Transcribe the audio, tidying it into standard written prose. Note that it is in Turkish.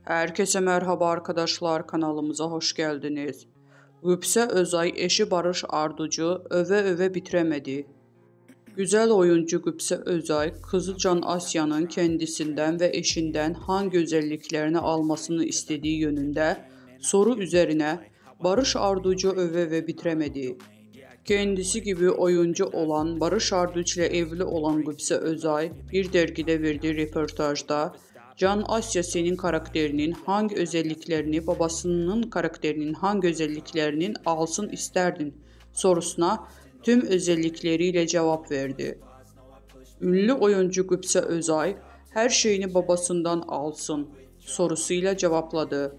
Herkese merhaba arkadaşlar, kanalımıza hoş geldiniz. Gupse Özay eşi Barış Arduç'u öve öve bitiremedi. Güzel oyuncu Gupse Özay, kızı Can Asya'nın kendisinden ve eşinden hangi özelliklerini almasını istediği yönünde soru üzerine Barış Arduç'u öve ve bitiremedi. Kendisi gibi oyuncu olan Barış Arduç ile evli olan Gupse Özay bir dergide verdiği röportajda Can Asya senin karakterinin hangi özelliklerini babasının karakterinin hangi özelliklerinin alsın isterdin sorusuna tüm özellikleriyle cevap verdi. Ünlü oyuncu Gupse Özay her şeyini babasından alsın sorusuyla cevapladı.